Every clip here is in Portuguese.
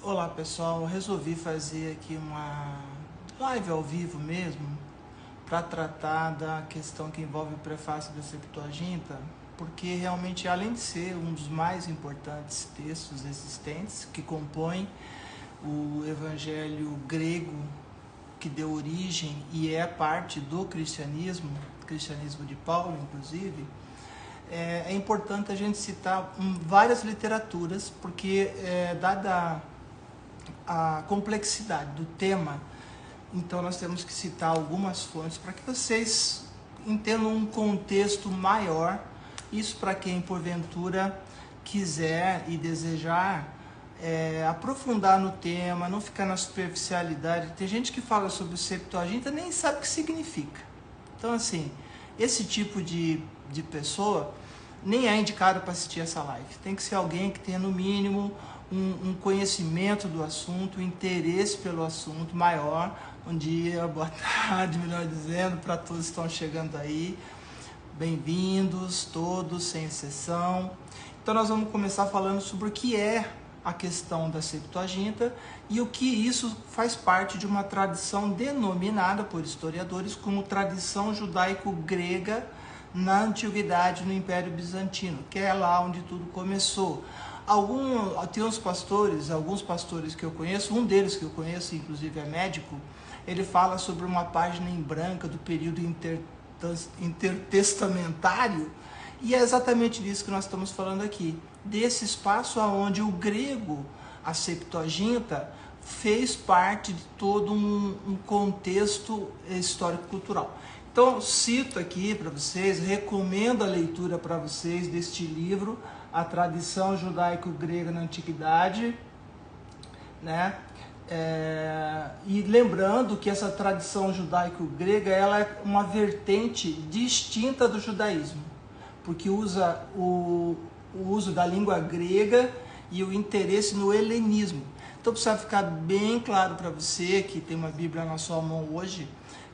Olá pessoal, resolvi fazer aqui uma live ao vivo mesmo para tratar da questão que envolve o prefácio da Septuaginta, porque realmente, além de ser um dos mais importantes textos existentes que compõem o evangelho grego que deu origem e é parte do cristianismo de Paulo inclusive, é importante a gente citar várias literaturas, porque dada a complexidade do tema, então nós temos que citar algumas fontes para que vocês entendam um contexto maior. Isso para quem porventura quiser e desejar aprofundar no tema, não ficar na superficialidade. Tem gente que fala sobre o Septuaginta e nem sabe o que significa. Então assim, esse tipo de pessoa nem é indicado para assistir essa live. Tem que ser alguém que tenha no mínimo um conhecimento do assunto, um interesse pelo assunto maior. Bom dia, boa tarde, melhor dizendo, para todos que estão chegando aí. Bem-vindos todos, sem exceção. Então nós vamos começar falando sobre o que é a questão da Septuaginta e o que isso faz parte de uma tradição denominada por historiadores como tradição judaico-grega na Antiguidade, no Império Bizantino, que é lá onde tudo começou. Tem alguns pastores que eu conheço, um deles que eu conheço, inclusive é médico, ele fala sobre uma página em branco do período intertestamentário, e é exatamente disso que nós estamos falando aqui, desse espaço onde o grego, a Septuaginta, fez parte de todo um contexto histórico-cultural. Então, cito aqui para vocês, recomendo a leitura para vocês deste livro, A Tradição Judaico-Grega na Antiguidade, né? E lembrando que essa tradição judaico-grega ela é uma vertente distinta do judaísmo, porque usa o uso da língua grega e o interesse no helenismo. Então precisa ficar bem claro para você que tem uma Bíblia na sua mão hoje,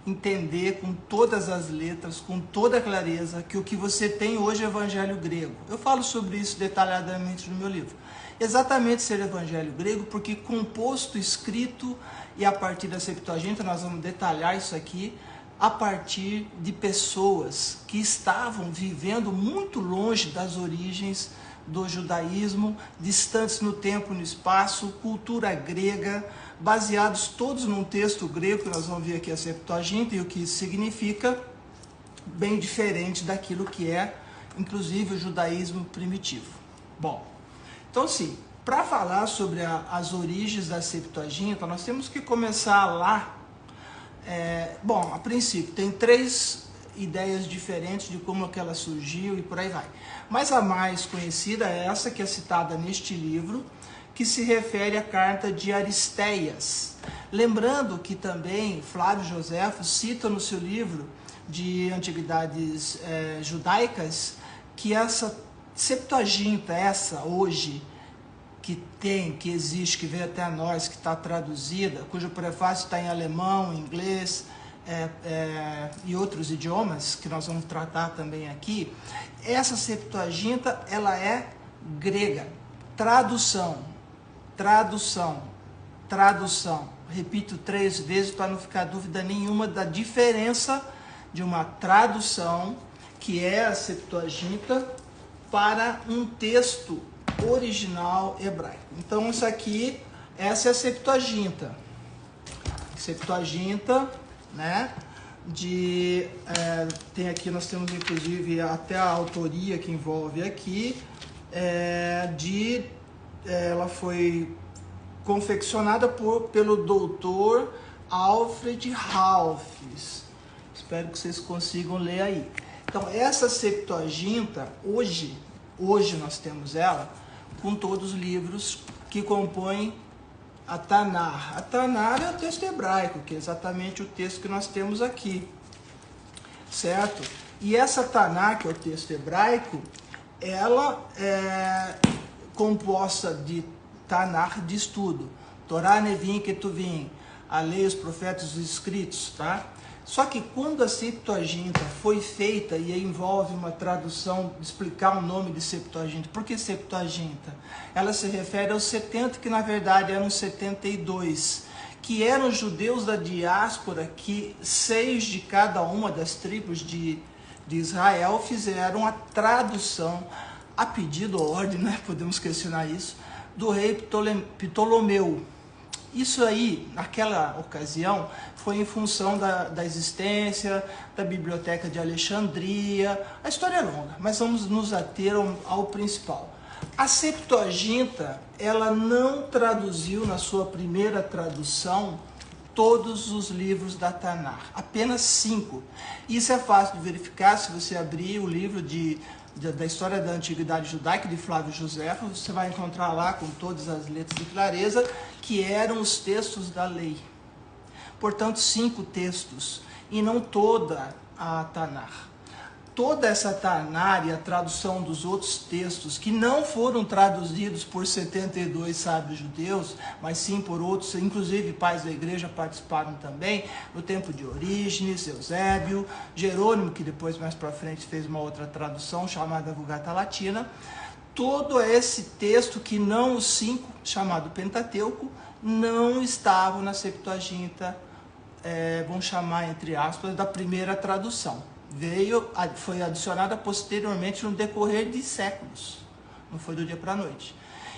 entender com todas as letras, com toda a clareza, que o que você tem hoje é o evangelho grego. Eu falo sobre isso detalhadamente no meu livro. Exatamente ser evangelho grego, porque composto, escrito, e a partir da Septuaginta, nós vamos detalhar isso aqui, a partir de pessoas que estavam vivendo muito longe das origens do judaísmo, distantes no tempo e no espaço, cultura grega, baseados todos num texto grego, que nós vamos ver aqui a Septuaginta, e o que isso significa, bem diferente daquilo que é, inclusive, o judaísmo primitivo. Bom, então sim, para falar sobre as origens da Septuaginta, nós temos que começar lá. Bom, a princípio, tem três ideias diferentes de como que ela surgiu e por aí vai. Mas a mais conhecida é essa que é citada neste livro, que se refere à carta de Aristeias. Lembrando que também Flávio Joséfo cita no seu livro de Antiguidades Judaicas que essa Septuaginta, essa hoje, que existe, que veio até nós, que está traduzida, cujo prefácio está em alemão, inglês e outros idiomas, que nós vamos tratar também aqui, essa Septuaginta, ela é grega. Tradução. Repito 3 vezes para não ficar dúvida nenhuma da diferença de uma tradução, que é a Septuaginta, para um texto original hebraico. Então essa é a Septuaginta. Septuaginta, né? Tem aqui, nós temos inclusive até a autoria que envolve aqui, ela foi confeccionada pelo doutor Alfred Raufes. Espero que vocês consigam ler aí. Então essa Septuaginta, hoje nós temos ela com todos os livros que compõem a Tanar. A Tanar é o texto hebraico, que é exatamente o texto que nós temos aqui, certo? E essa Tanar, que é o texto hebraico, ela é composta de Tanar, de estudo, Torá, Nevim, Ketuvim, a lei, os profetas, os escritos, tá? Só que quando a Septuaginta foi feita, e envolve uma tradução, explicar o nome de Septuaginta, por que Septuaginta? Ela se refere aos 70, que na verdade eram 72, que eram judeus da diáspora, que 6 de cada uma das tribos de Israel fizeram a tradução, a pedido ou ordem, né? Podemos questionar isso, do rei Ptolomeu. Isso aí, naquela ocasião, foi em função da existência da Biblioteca de Alexandria. A história é longa, mas vamos nos ater ao principal. A Septuaginta, ela não traduziu na sua primeira tradução todos os livros da Tanakh, apenas 5. Isso é fácil de verificar se você abrir o livro da História da Antiguidade Judaica, de Flávio Josefo, você vai encontrar lá com todas as letras de clareza que eram os textos da lei. Portanto, 5 textos, e não toda a Tanakh. Toda essa Tanakh e a tradução dos outros textos, que não foram traduzidos por 72 sábios judeus, mas sim por outros, inclusive pais da igreja participaram também, no tempo de Orígenes, Eusébio, Jerônimo, que depois mais para frente fez uma outra tradução chamada Vulgata Latina. Todo esse texto, que não os 5, chamado Pentateuco, não estavam na Septuaginta, vamos chamar entre aspas, da primeira tradução. Foi adicionada posteriormente no decorrer de séculos, não foi do dia para a noite.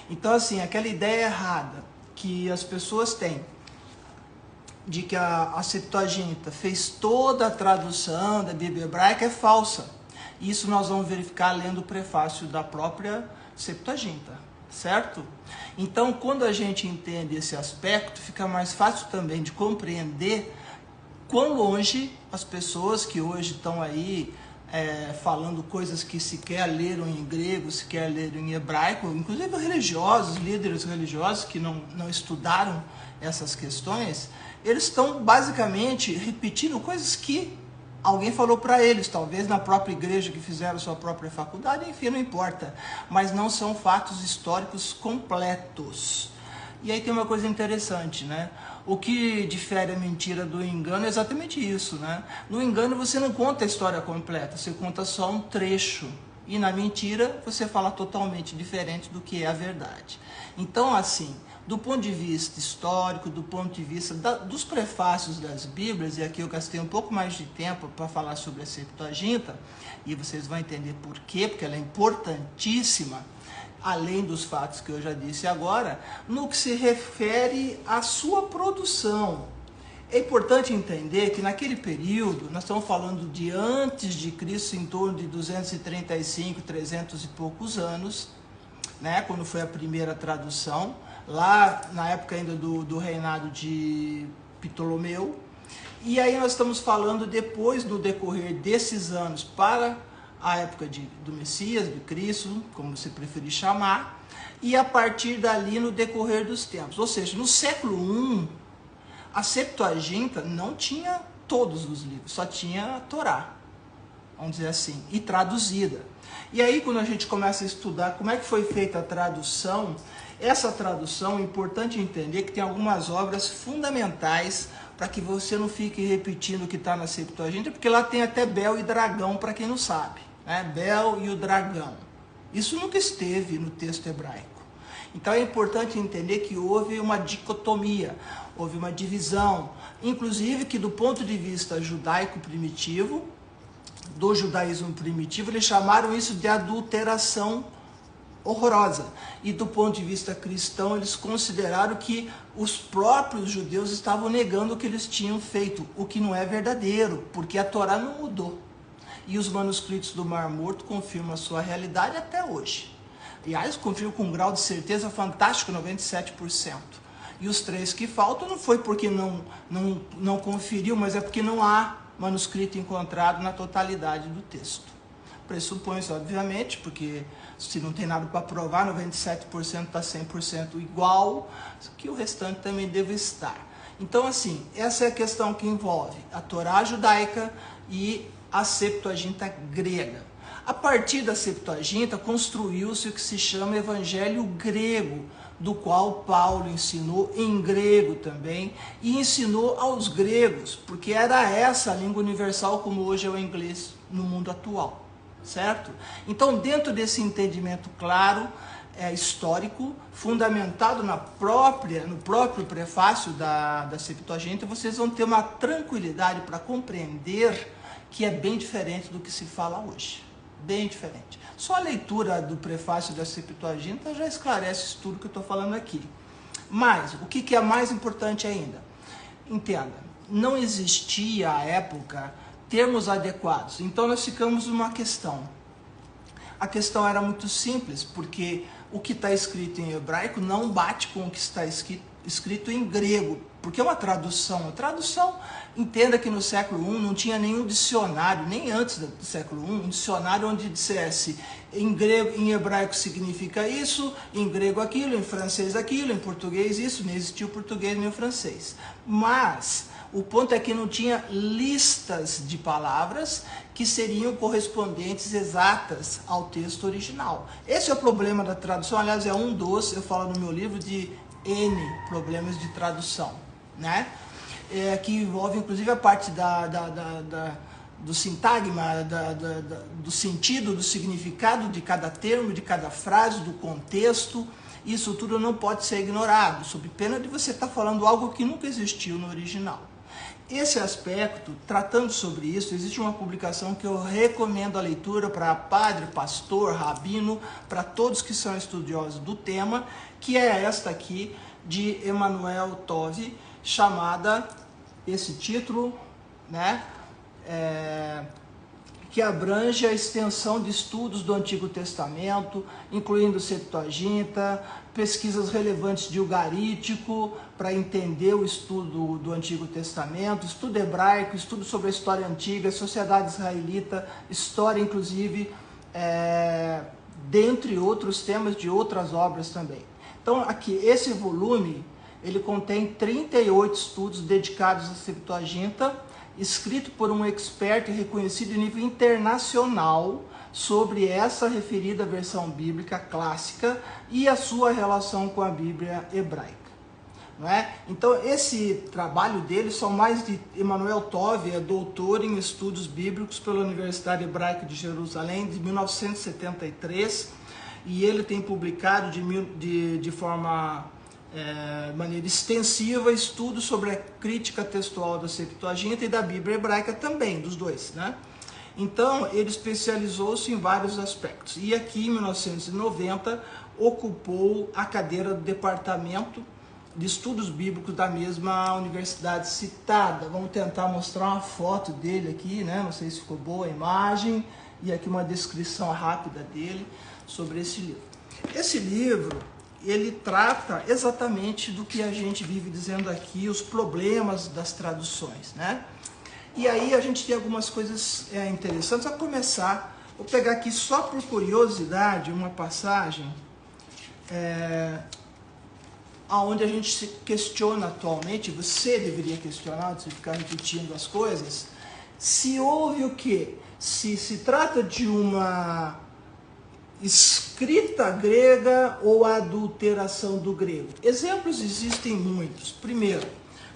Então, assim, aquela ideia errada que as pessoas têm de que a Septuaginta fez toda a tradução da Bíblia hebraica é falsa. Isso nós vamos verificar lendo o prefácio da própria Septuaginta, certo? Então, quando a gente entende esse aspecto, fica mais fácil também de compreender quão longe as pessoas que hoje estão aí falando coisas que sequer leram em grego, sequer leram em hebraico, inclusive religiosos, líderes religiosos que não estudaram essas questões, eles estão basicamente repetindo coisas que alguém falou para eles, talvez na própria igreja que fizeram sua própria faculdade, enfim, não importa, mas não são fatos históricos completos. E aí tem uma coisa interessante, né? O que difere a mentira do engano é exatamente isso, né? No engano você não conta a história completa, você conta só um trecho. E na mentira você fala totalmente diferente do que é a verdade. Então, assim, do ponto de vista histórico, do ponto de vista dos prefácios das Bíblias, e aqui eu gastei um pouco mais de tempo para falar sobre a Septuaginta, e vocês vão entender por quê, porque ela é importantíssima, além dos fatos que eu já disse agora, no que se refere à sua produção. É importante entender que naquele período, nós estamos falando de antes de Cristo, em torno de 235, 300 e poucos anos, né, quando foi a primeira tradução, lá na época ainda do reinado de Ptolomeu. E aí nós estamos falando depois, no decorrer desses anos, para a época do Messias, de Cristo, como você preferir chamar, e a partir dali no decorrer dos tempos. Ou seja, no século I, a Septuaginta não tinha todos os livros, só tinha a Torá, vamos dizer assim, e traduzida. E aí quando a gente começa a estudar como é que foi feita a tradução, essa tradução é importante entender que tem algumas obras fundamentais para que você não fique repetindo o que está na Septuaginta, porque lá tem até Bel e Dragão, para quem não sabe, né? Bel e o Dragão. Isso nunca esteve no texto hebraico. Então é importante entender que houve uma dicotomia, houve uma divisão, inclusive que do ponto de vista judaico primitivo, do judaísmo primitivo, eles chamaram isso de adulteração horrorosa. E do ponto de vista cristão, eles consideraram que os próprios judeus estavam negando o que eles tinham feito, o que não é verdadeiro, porque a Torá não mudou. E os manuscritos do Mar Morto confirmam a sua realidade até hoje. Aliás, confirmam com um grau de certeza fantástico, 97%. E os 3 que faltam não foi porque não conferiu, mas é porque não há manuscrito encontrado na totalidade do texto. Pressupõe-se, obviamente, porque se não tem nada para provar, 97% está 100% igual, que o restante também deve estar. Então, assim, essa é a questão que envolve a Torá judaica e a Septuaginta grega. A partir da Septuaginta, construiu-se o que se chama Evangelho grego, do qual Paulo ensinou em grego também, e ensinou aos gregos, porque era essa a língua universal como hoje é o inglês no mundo atual, certo? Então, dentro desse entendimento claro, histórico, fundamentado no próprio prefácio da Septuaginta, vocês vão ter uma tranquilidade para compreender que é bem diferente do que se fala hoje. Bem diferente. Só a leitura do prefácio da Septuaginta já esclarece isso tudo que eu estou falando aqui. Mas, o que é mais importante ainda? Entenda, não existia à época termos adequados. Então nós ficamos numa questão. A questão era muito simples, porque o que está escrito em hebraico não bate com o que está escrito em grego, porque é uma tradução. A tradução, entenda que no século I não tinha nenhum dicionário, nem antes do século I, um dicionário onde dissesse em grego, em hebraico significa isso, em grego aquilo, em francês aquilo, em português isso, nem existia o português nem o francês. Mas o ponto é que não tinha listas de palavras que seriam correspondentes exatas ao texto original. Esse é o problema da tradução, aliás, é um dos, eu falo no meu livro, de N problemas de tradução, né? Que envolve inclusive a parte do sintagma, do sentido, do significado de cada termo, de cada frase, do contexto. Isso tudo não pode ser ignorado, sob pena de você estar falando algo que nunca existiu no original. Esse aspecto, tratando sobre isso, existe uma publicação que eu recomendo a leitura para padre, pastor, rabino, para todos que são estudiosos do tema, que é esta aqui, de Emanuel Tove, chamada, esse título, né, que abrange a extensão de estudos do Antigo Testamento, incluindo Septuaginta, pesquisas relevantes de Ugarítico, para entender o estudo do Antigo Testamento, estudo hebraico, estudo sobre a história antiga, sociedade israelita, história inclusive, dentre outros temas de outras obras também. Então aqui, esse volume, ele contém 38 estudos dedicados à Septuaginta, escrito por um expert reconhecido em nível internacional sobre essa referida versão bíblica clássica e a sua relação com a Bíblia hebraica. Não é? Então esse trabalho dele são mais de Emanuel Tove, é doutor em estudos bíblicos pela Universidade Hebraica de Jerusalém de 1973, e ele tem publicado de maneira extensiva estudos sobre a crítica textual da Septuaginta e da Bíblia hebraica também, dos dois, né? Então ele especializou-se em vários aspectos, e aqui em 1990 ocupou a cadeira do departamento de estudos bíblicos da mesma universidade citada. Vamos tentar mostrar uma foto dele aqui, né? Não sei se ficou boa a imagem, e aqui uma descrição rápida dele sobre esse livro. Esse livro, ele trata exatamente do que a gente vive dizendo aqui, os problemas das traduções, né? E aí a gente tem algumas coisas interessantes. A começar, vou pegar aqui só por curiosidade uma passagem onde a gente se questiona atualmente, você deveria questionar, antes de ficar repetindo as coisas, se houve o quê? Se trata de uma escrita grega ou adulteração do grego. Exemplos existem muitos. Primeiro,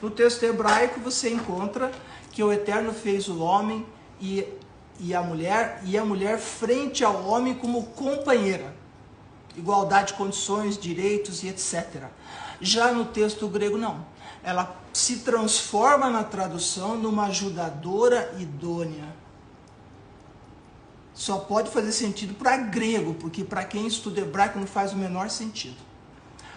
no texto hebraico você encontra que o Eterno fez o homem e a mulher frente ao homem como companheira. Igualdade de condições, direitos e etc. Já no texto grego não. Ela se transforma na tradução numa ajudadora idônea. Só pode fazer sentido para grego, porque para quem estuda hebraico não faz o menor sentido.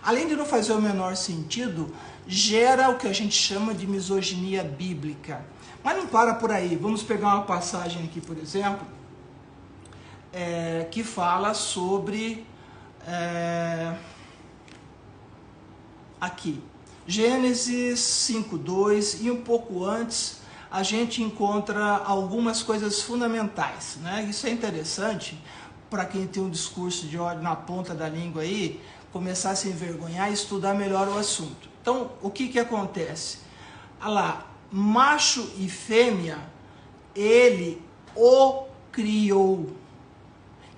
Além de não fazer o menor sentido, gera o que a gente chama de misoginia bíblica. Mas não para por aí. Vamos pegar uma passagem aqui, por exemplo, que fala sobre... aqui, Gênesis 5:2, e um pouco antes a gente encontra algumas coisas fundamentais, né? Isso é interessante para quem tem um discurso de ódio na ponta da língua aí, começar a se envergonhar e estudar melhor o assunto. Então, o que acontece? Olha lá, macho e fêmea, ele o criou,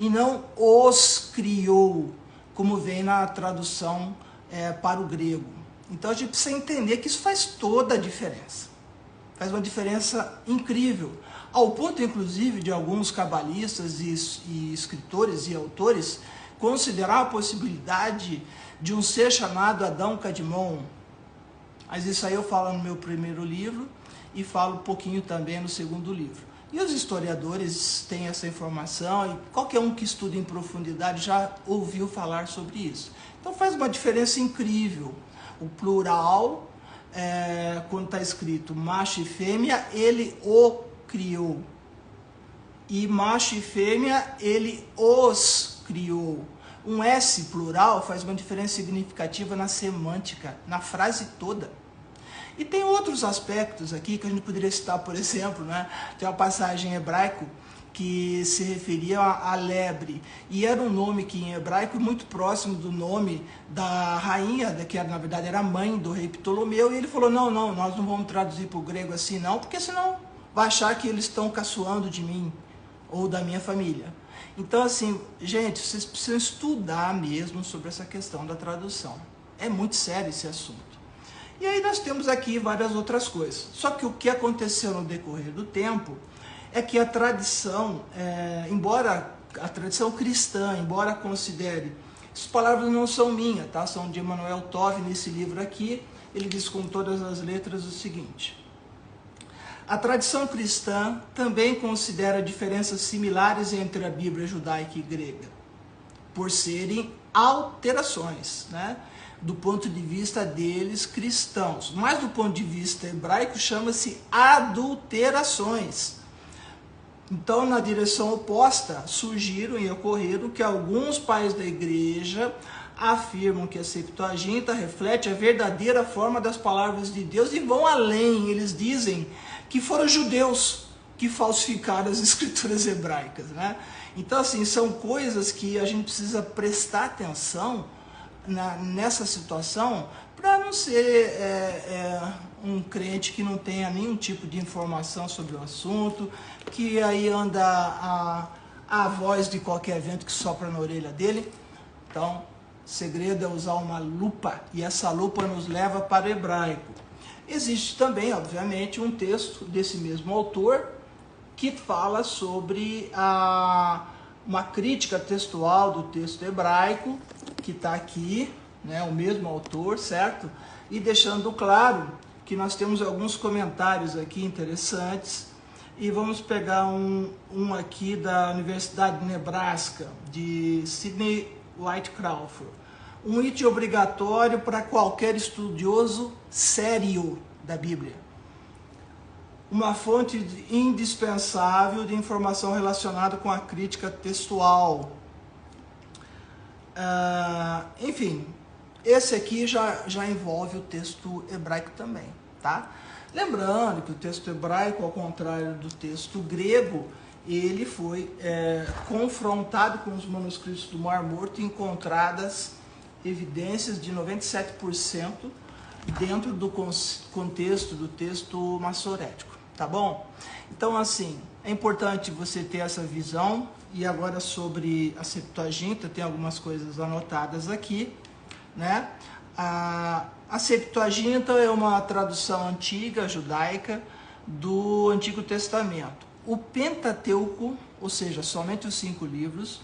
e não os criou, como vem na tradução para o grego. Então a gente precisa entender que isso faz toda a diferença. Faz uma diferença incrível, ao ponto inclusive de alguns cabalistas e escritores e autores considerar a possibilidade de um ser chamado Adão Kadmon. Mas isso aí eu falo no meu primeiro livro e falo um pouquinho também no segundo livro. E os historiadores têm essa informação e qualquer um que estuda em profundidade já ouviu falar sobre isso. Então faz uma diferença incrível. O plural, quando está escrito macho e fêmea, ele o criou. E macho e fêmea, ele os criou. Um S plural faz uma diferença significativa na semântica, na frase toda. E tem outros aspectos aqui que a gente poderia citar, por exemplo, né? Tem uma passagem em hebraico que se referia à lebre, e era um nome que em hebraico muito próximo do nome da rainha, que na verdade era a mãe do rei Ptolomeu, e ele falou, não, nós não vamos traduzir para o grego assim não, porque senão vai achar que eles estão caçoando de mim ou da minha família. Então assim, gente, vocês precisam estudar mesmo sobre essa questão da tradução. É muito sério esse assunto. E aí nós temos aqui várias outras coisas. Só que o que aconteceu no decorrer do tempo é que a tradição, embora a tradição cristã, embora considere, essas palavras não são minhas, tá? São de Emanuel Tove, nesse livro aqui, ele diz com todas as letras o seguinte: a tradição cristã também considera diferenças similares entre a Bíblia judaica e grega, por serem alterações, né? Do ponto de vista deles cristãos, mas do ponto de vista hebraico chama-se adulterações. Então, na direção oposta, surgiram e ocorreram que alguns pais da igreja afirmam que a Septuaginta reflete a verdadeira forma das palavras de Deus e vão além. Eles dizem que foram judeus que falsificaram as escrituras hebraicas, né? Então, assim, são coisas que a gente precisa prestar atenção nessa situação para não ser um crente que não tenha nenhum tipo de informação sobre o assunto, que aí anda a voz de qualquer vento que sopra na orelha dele. Então, o segredo é usar uma lupa, e essa lupa nos leva para o hebraico. Existe também, obviamente, um texto desse mesmo autor que fala sobre uma crítica textual do texto hebraico, que está aqui, né, o mesmo autor, certo? E deixando claro que nós temos alguns comentários aqui interessantes, e vamos pegar um aqui da Universidade de Nebraska, de Sidney White Crawford. Um item obrigatório para qualquer estudioso sério da Bíblia. Uma fonte indispensável de informação relacionada com a crítica textual. Enfim, esse aqui já envolve o texto hebraico também, tá? Lembrando que o texto hebraico, ao contrário do texto grego, ele foi confrontado com os manuscritos do Mar Morto e encontradas evidências de 97% dentro do contexto do texto massorético, tá bom? Então, assim, é importante você ter essa visão. E agora sobre a Septuaginta, tem algumas coisas anotadas aqui, né? A Septuaginta é uma tradução antiga, judaica, do Antigo Testamento. O Pentateuco, ou seja, somente os 5 livros,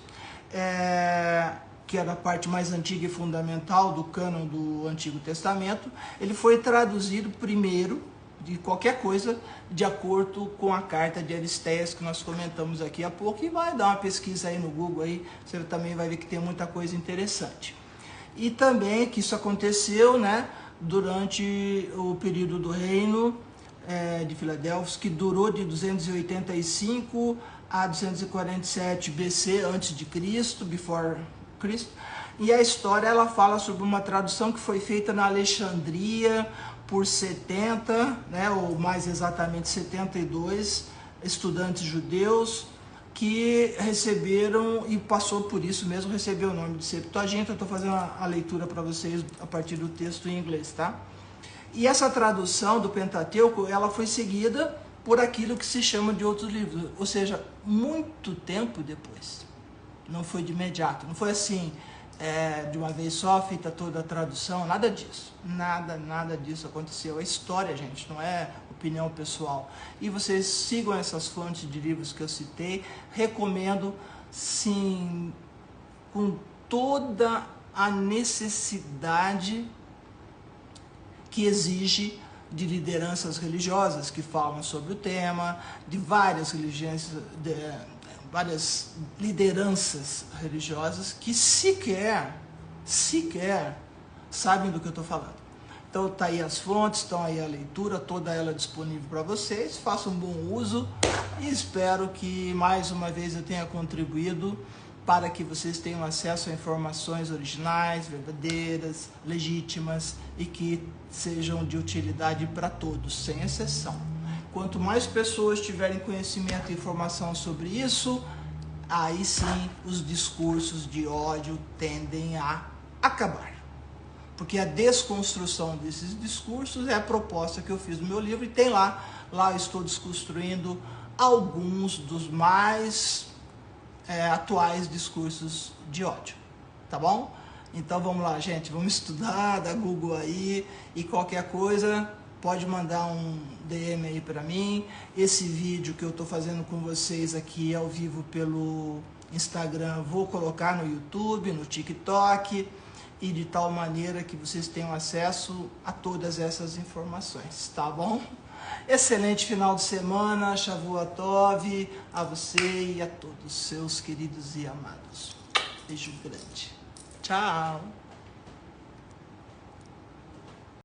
que era a parte mais antiga e fundamental do cânon do Antigo Testamento, ele foi traduzido primeiro de qualquer coisa, de acordo com a carta de Aristéias que nós comentamos aqui há pouco, e vai dar uma pesquisa aí no Google, aí você também vai ver que tem muita coisa interessante. E também que isso aconteceu, né, durante o período do reino de Filadélfia, que durou de 285 a 247 BC, antes de Cristo, before Cristo. E a história, ela fala sobre uma tradução que foi feita na Alexandria por 70, né, ou mais exatamente 72 estudantes judeus que receberam, e passou por isso mesmo, recebeu o nome de Septuaginta. Eu estou fazendo a leitura para vocês a partir do texto em inglês, tá? E essa tradução do Pentateuco, ela foi seguida por aquilo que se chama de outros livros, ou seja, muito tempo depois. Não foi de imediato, não foi assim, de uma vez só, feita toda a tradução, nada disso. Nada disso aconteceu. É história, gente, não é opinião pessoal. E vocês sigam essas fontes de livros que eu citei. Recomendo, sim, com toda a necessidade que exige de lideranças religiosas que falam sobre o tema, de várias várias lideranças religiosas que sequer sabem do que eu estou falando. Então tá aí as fontes, estão aí a leitura, toda ela disponível para vocês. Façam um bom uso e espero que mais uma vez eu tenha contribuído para que vocês tenham acesso a informações originais, verdadeiras, legítimas e que sejam de utilidade para todos, sem exceção. Quanto mais pessoas tiverem conhecimento e informação sobre isso, aí sim os discursos de ódio tendem a acabar. Porque a desconstrução desses discursos é a proposta que eu fiz no meu livro e tem lá eu estou desconstruindo alguns dos mais atuais discursos de ódio, tá bom? Então vamos lá, gente, vamos estudar, dá Google aí e qualquer coisa pode mandar um DM aí para mim. Esse vídeo que eu tô fazendo com vocês aqui ao vivo pelo Instagram, vou colocar no YouTube, no TikTok e de tal maneira que vocês tenham acesso a todas essas informações, tá bom? Excelente final de semana, Shavua Tov, a você e a todos seus queridos e amados. Beijo grande. Tchau.